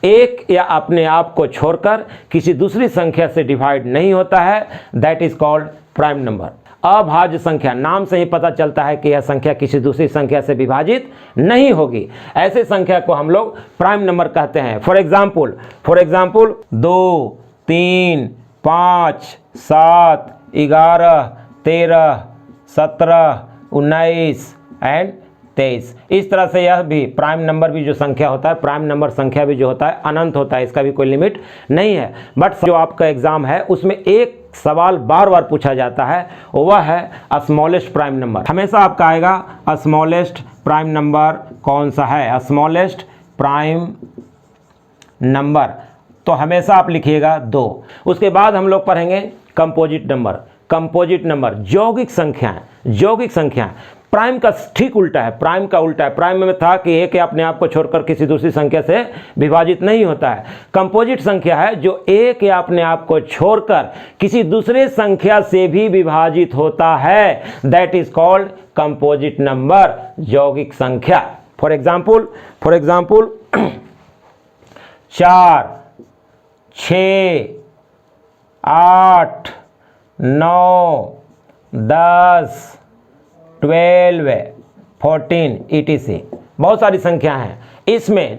एक या अपने आप को छोड़कर किसी दूसरी संख्या से डिवाइड नहीं होता है, that is called prime number. अभाज्य संख्या, नाम से ही पता चलता है कि यह संख्या किसी दूसरी संख्या से विभाजित नहीं होगी, ऐसे संख्या को हम लोग प्राइम नंबर कहते हैं। For example 2, 3, 5, 7, 11, 13, 17, 19 and 23। इस तरह से यह भी प्राइम नंबर भी जो संख्या होता है, प्राइम नंबर संख्या भी जो होता है अनंत होता है, इसका भी कोई लिमिट नहीं है। बट जो आपका एग्जाम है उसमें एक सवाल बार बार पूछा जाता है, वह है स्मॉलेस्ट प्राइम नंबर। हमेशा आपका आएगा स्मॉलेस्ट प्राइम नंबर कौन सा है, स्मॉलेस्ट प्राइम नंबर, तो हमेशा आप लिखिएगा 2। उसके बाद हम लोग पढ़ेंगे कंपोजिट नंबर। कंपोजिट नंबर यौगिक संख्याएं, प्राइम का ठीक उल्टा है, प्राइम का उल्टा है। प्राइम में था कि एक अपने आप को छोड़कर किसी दूसरी संख्या से विभाजित नहीं होता है। कंपोजिट संख्या है जो एक या अपने आप को छोड़कर किसी दूसरे संख्या से भी विभाजित होता है, that is called composite number, यौगिक संख्या। For example 4, 6, 8, 9, 10, 12, 14 etc. बहुत सारी संख्या हैं। इसमें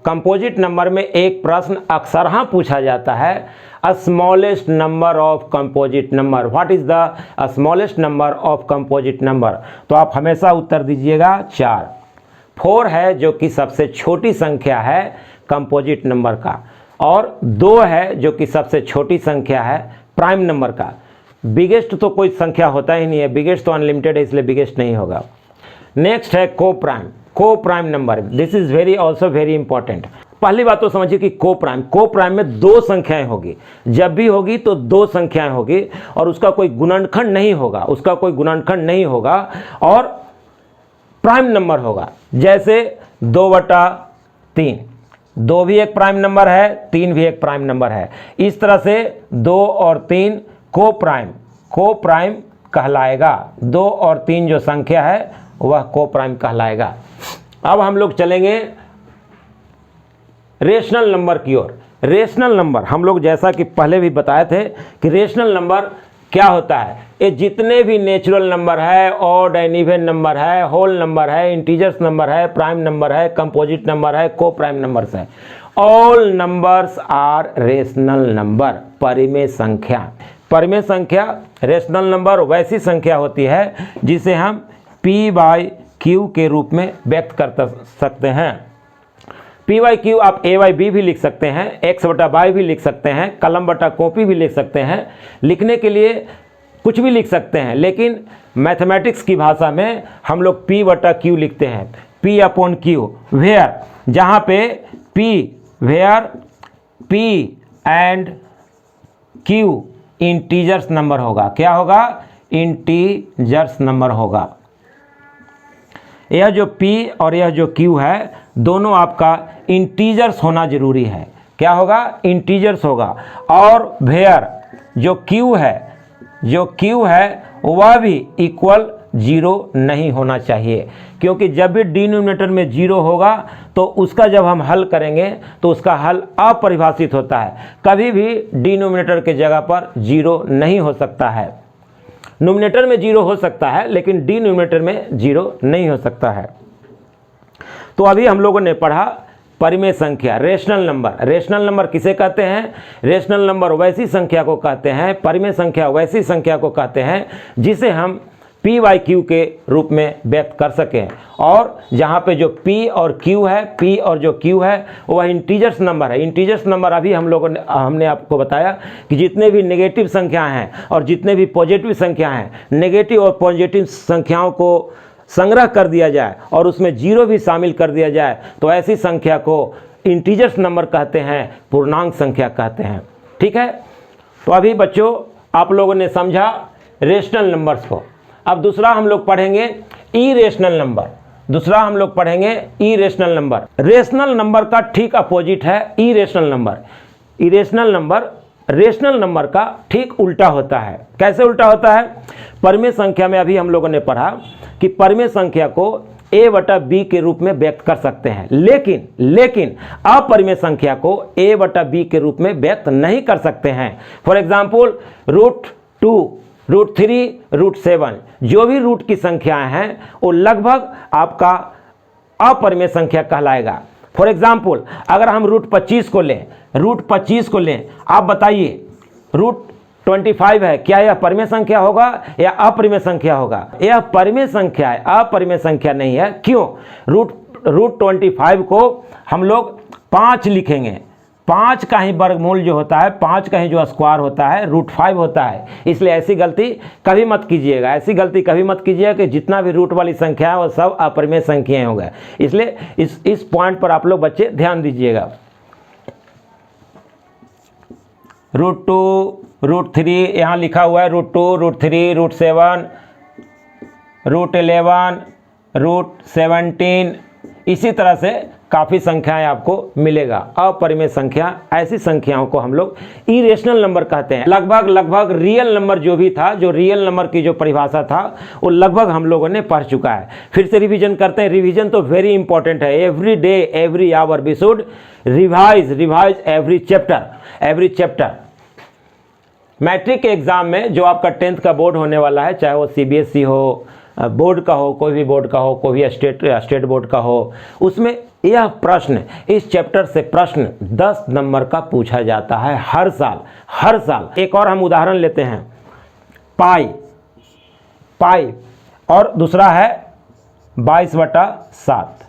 कंपोजिट नंबर में एक प्रश्न अक्सर हाँ पूछा जाता है, smallest number of composite number, what is the smallest number of composite number. तो आप हमेशा उत्तर दीजिएगा 4। 4 है जो कि सबसे छोटी संख्या है कंपोजिट नंबर का, और 2 है जो कि सबसे छोटी संख्या है प्राइम नंबर का। बिगेस्ट तो कोई संख्या होता ही नहीं है, बिगेस्ट तो अनलिमिटेड है, इसलिए बिगेस्ट नहीं होगा। नेक्स्ट है को prime number, this is also very important. पहली बात तो समझिए कि को प्राइम में 2 संख्याएं होगी, जब भी होगी तो 2 संख्याएं होगी, और उसका कोई गुणनखंड नहीं होगा, और प्राइम नंबर होगा। जैसे 2/3, 2 भी एक प्राइम नंबर है, 3 भी एक प्राइम नंबर है। इस तरह से 2 और 3 को प्राइम कहलाएगा। 2 और 3 जो संख्या है वह को प्राइम कहलाएगा। अब हम लोग चलेंगे रेशनल नंबर की ओर। रेशनल नंबर हम लोग जैसा कि पहले भी बताए थे कि रेशनल नंबर क्या होता है, ये जितने भी नेचुरल नंबर है, ऑड एंड इवन नंबर है, होल नंबर है, इंटीजर्स नंबर है, प्राइम नंबर है, कंपोजिट नंबर है, को प्राइम नंबर्स है, all numbers are rational number, परिमेय संख्या। रेशनल नंबर वैसी संख्या होती है जिसे हम P/Q के रूप में व्यक्त कर सकते हैं। P/Q आप A/B भी लिख सकते हैं, X/Y भी लिख सकते हैं, कलम/कॉपी भी लिख सकते हैं, लिखने के लिए कुछ भी लिख सकते हैं, लेकिन मैथमेटिक्स की भाषा में हम लोग P/Q लिखते हैं। P/Q वेयर, जहाँ पे where P and Q integers number होगा। क्या होगा? इंटीजर्स नंबर होगा। यह जो P और यह जो Q है, दोनों आपका इंटीजर्स होना जरूरी है। क्या होगा? इंटीजर्स होगा। और वेयर जो Q है वह भी इक्वल 0 नहीं होना चाहिए, क्योंकि जब भी डिनोमिनेटर में 0 होगा तो उसका जब हम हल करेंगे तो उसका हल अपरिभाषित होता है। कभी भी डिनोमिनेटर के जगह पर 0 नहीं हो सकता है। नोमिनेटर में 0 हो सकता है, लेकिन डिनोमिनेटर में 0 नहीं हो सकता है। तो अभी हम लोगों ने पढ़ा परिमेय संख्या, रेशनल नंबर। रेशनल नंबर किसे कहते हैं? रेशनल नंबर वैसी संख्या को कहते हैं, परिमेय संख्या वैसी संख्या को कहते हैं जिसे हम P/Q के रूप में व्यक्त कर सकें, और जहाँ पे जो P और Q है, P और जो Q है वह इंटीजर्स नंबर है। इंटीजर्स नंबर अभी हमने आपको बताया कि जितने भी नेगेटिव संख्याएं हैं और जितने भी पॉजिटिव संख्याएं हैं, नेगेटिव और पॉजिटिव संख्याओं को संग्रह कर दिया जाए और उसमें 0 भी शामिल कर दिया जाए तो ऐसी संख्या को इंटीजर्स नंबर कहते हैं, पूर्णांक संख्या कहते हैं। ठीक है, तो अभी बच्चों आप लोगों ने समझा रेशनल नंबर्स को। अब दूसरा हम लोग पढ़ेंगे irrational number. Irrational number, rational number का ठीक अपोजिट है irrational number. Irrational number rational number का ठीक उल्टा होता है। कैसे उल्टा होता है? परिमेय संख्या में अभी हम लोगों ने पढ़ा कि परिमेय संख्या को a बटा b के रूप में व्यक्त कर सकते हैं, लेकिन अपरिमेय संख्या को a बटा b के रूप में व्यक्त नहीं कर सकते हैं। फॉर एग्जाम्पल √2, √3, √7 जो भी रूट की संख्याएं हैं वो लगभग आपका अपरिमेय संख्या कहलाएगा। फॉर एग्जाम्पल अगर हम √25 को लें, आप बताइए √25 है, क्या यह परिमेय संख्या होगा या अपरिमेय संख्या होगा? यह परिमेय संख्या है, अपरिमेय संख्या नहीं है। क्यों? √25 को हम लोग 5 लिखेंगे, 5 का ही वर्गमूल जो होता है, 5 का ही जो स्क्वायर होता है √5 होता है। इसलिए ऐसी गलती कभी मत कीजिएगा, कि जितना भी रूट वाली संख्या है वो सब अपरिमेय संख्याएं होंगे। इसलिए इस पॉइंट पर आप लोग बच्चे ध्यान दीजिएगा। √2, √3 यहाँ लिखा हुआ है, √2, √3, √7, √11, √17, इसी तरह से काफ़ी संख्याएं आपको मिलेगा। अपरिमेय संख्या, ऐसी संख्याओं को हम लोग इरेशनल नंबर कहते हैं। लगभग रियल नंबर जो भी था, जो रियल नंबर की जो परिभाषा था वो लगभग हम लोगों ने पढ़ चुका है। फिर से रिवीजन करते हैं। रिवीजन तो वेरी इंपॉर्टेंट है। Every day, every hour we should revise every chapter. Matric के एग्जाम में जो आपका 10th का बोर्ड होने वाला है, चाहे वो CBSE हो, बोर्ड का हो, कोई भी बोर्ड का हो, कोई भी स्टेट बोर्ड का हो, उसमें यह प्रश्न, इस चैप्टर से प्रश्न 10 नंबर का पूछा जाता है हर साल। एक और हम उदाहरण लेते हैं, पाई और दूसरा है 22/7।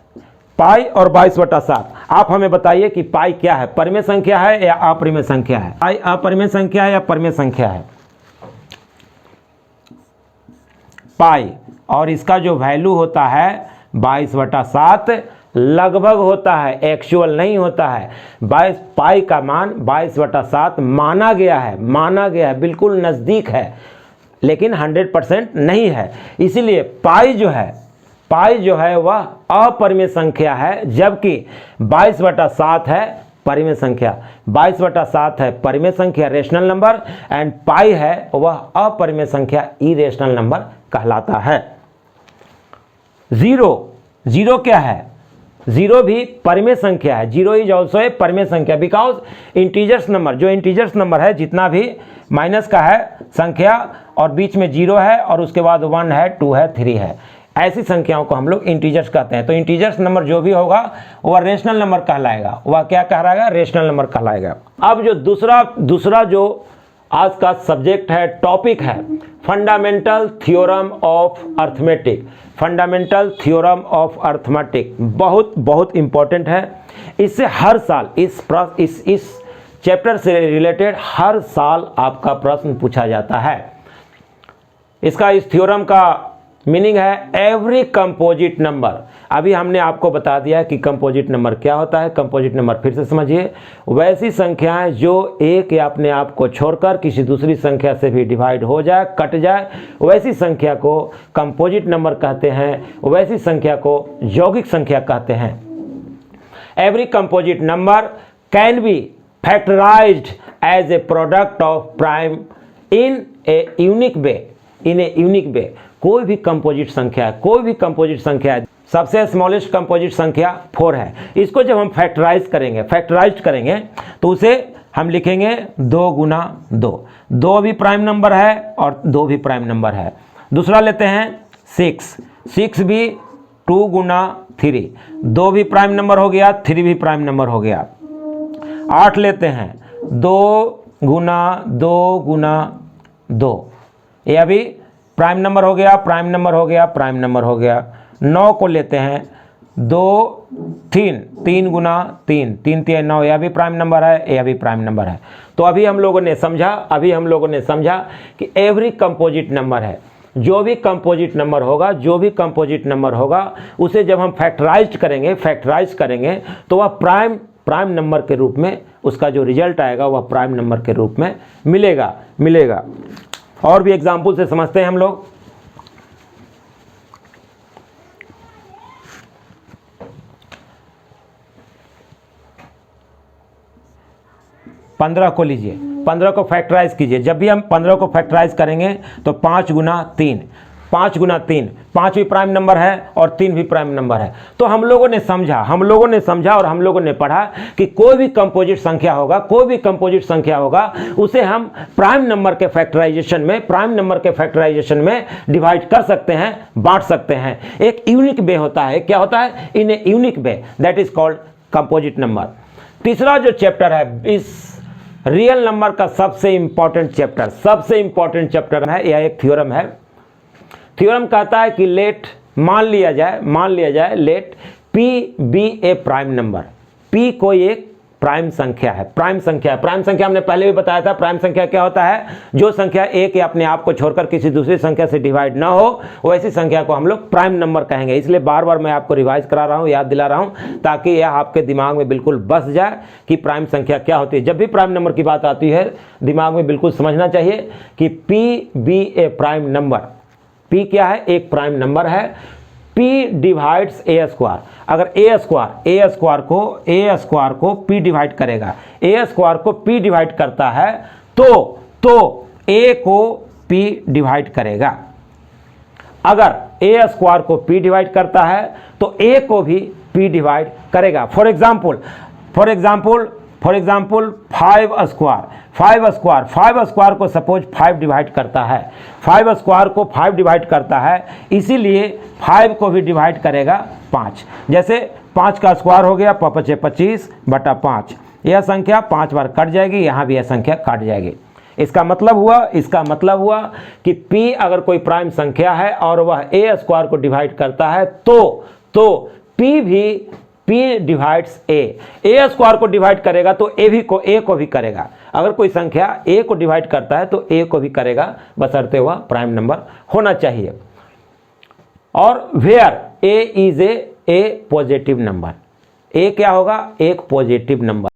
पाई और 22/7। आप हमें बताइए कि पाई क्या है, परिमेय संख्या है या अपरिमेय संख्या है? पाई अपरिमेय संख्या है या परिमेय संख्या है? पाई, और इसका जो वैल्यू होता है 22/7 लगभग होता है, एक्चुअल नहीं होता है। पाई का मान 22/7 माना गया है, बिल्कुल नज़दीक है, लेकिन 100% नहीं है। इसीलिए पाई जो है वह अपरिमेय संख्या है, जबकि 22/7 है परिमेय संख्या। 22/7 है परिमेय संख्या, रेशनल नंबर, एंड पाई है वह अपरिमेय संख्या, इरेशनल नंबर कहलाता है। जीरो क्या है? जीरो भी परिमेय संख्या है। जीरो इज ऑल्सो ए परिमेय संख्या, बिकॉज इंटीजर्स नंबर, जो इंटीजर्स नंबर है, जितना भी माइनस का है संख्या और बीच में 0 है और उसके बाद 1 है, 2 है, 3 है, ऐसी संख्याओं को हम लोग इंटीजर्स कहते हैं। तो इंटीजर्स नंबर जो भी होगा वह रेशनल नंबर कहलाएगा। वह क्या कहलाएगा? रेशनल नंबर कहलाएगा। अब जो दूसरा जो आज का सब्जेक्ट है, टॉपिक है, fundamental theorem of arithmetic. Fundamental theorem of arithmetic बहुत इंपॉर्टेंट है। इससे हर साल इस चैप्टर से रिलेटेड हर साल आपका प्रश्न पूछा जाता है। इस थ्योरम का मीनिंग है एवरी कंपोजिट नंबर। अभी हमने आपको बता दिया कि कंपोजिट नंबर क्या होता है। कंपोजिट नंबर फिर से समझिए, वैसी संख्याएं जो एक या अपने आप को छोड़कर किसी दूसरी संख्या से भी डिवाइड हो जाए, कट जाए, वैसी संख्या को कंपोजिट नंबर कहते हैं। वैसी संख्या को यौगिक संख्या कहते हैं। Every composite number can be factorized as a product of prime in a unique way. कोई भी कंपोजिट संख्या है, सबसे स्मॉलेस्ट कंपोजिट संख्या 4 है। इसको जब हम फैक्टराइज करेंगे तो उसे हम लिखेंगे 2 गुना 2। 2 भी प्राइम नंबर है और 2 भी प्राइम नंबर है। दूसरा लेते हैं 6 भी 2 गुना 3, 2 भी प्राइम नंबर हो गया, 3 भी प्राइम नंबर हो गया। 8 लेते हैं 2 गुना 2, यह भी प्राइम नंबर हो गया। 9 को लेते हैं 3 गुना 3, 3 3 9, यह भी प्राइम नंबर है, तो अभी हम लोगों ने समझा कि एवरी कंपोजिट नंबर है। जो भी कंपोजिट नंबर होगा उसे जब हम फैक्टराइज करेंगे तो वह प्राइम नंबर के रूप में, उसका जो रिजल्ट आएगा वह प्राइम नंबर के रूप में मिलेगा। और भी एग्जाम्पल से समझते हैं हम लोग। पंद्रह को लीजिए, 15 को फैक्टराइज कीजिए। जब भी हम 15 को फैक्टराइज करेंगे तो 5 गुना 3, 5 गुना 3, 5 भी प्राइम नंबर है और 3 भी प्राइम नंबर है। तो हम लोगों ने समझा और हम लोगों ने पढ़ा कि कोई भी कंपोजिट संख्या होगा उसे हम प्राइम नंबर के फैक्टराइजेशन में डिवाइड कर सकते हैं, बांट सकते हैं। एक यूनिक वे होता है, क्या होता है? In a unique way, that is called composite number. तीसरा जो चैप्टर है इस रियल नंबर का सबसे इंपॉर्टेंट चैप्टर है, यह एक थ्योरम है। थ्योरम कहता है कि मान लिया जाए लेट P बी ए प्राइम नंबर। P कोई एक प्राइम संख्या है। प्राइम संख्या हमने पहले भी बताया था। प्राइम संख्या क्या होता है? जो संख्या एक या अपने आप को छोड़कर किसी दूसरी संख्या से डिवाइड ना हो, वैसी संख्या को हम लोग प्राइम नंबर कहेंगे। इसलिए बार बार मैं आपको रिवाइज करा रहा हूँ, याद दिला रहा हूँ, ताकि यह आपके दिमाग में बिल्कुल बस जाए कि प्राइम संख्या क्या होती है। जब भी प्राइम नंबर की बात आती है, दिमाग में बिल्कुल समझना चाहिए कि P बी ए प्राइम नंबर। P क्या है? एक प्राइम नंबर है। P डिवाइड्स ए स्क्वायर। अगर ए स्क्वायर को P डिवाइड करेगा, ए स्क्वायर को P डिवाइड करता है तो A को P डिवाइड करेगा। अगर ए स्क्वायर को P डिवाइड करता है तो A को भी P डिवाइड करेगा। फॉर एग्जाम्पल 5 स्क्वायर को सपोज 5 डिवाइड करता है, 5 स्क्वायर को 5 डिवाइड करता है, इसीलिए 5 को भी डिवाइड करेगा 5। जैसे 5 का स्क्वायर हो गया 25 बटा 5, यह संख्या 5 बार कट जाएगी, यहाँ भी यह संख्या कट जाएगी। इसका मतलब हुआ कि P अगर कोई प्राइम संख्या है और वह ए स्क्वायर को डिवाइड करता है तो P डिवाइड्स ए स्क्वायर को डिवाइड करेगा तो ए को भी करेगा। अगर कोई संख्या ए को डिवाइड करता है तो ए को भी करेगा, बशर्ते वह प्राइम नंबर होना चाहिए। और where a is a positive number, a क्या होगा? एक पॉजिटिव नंबर।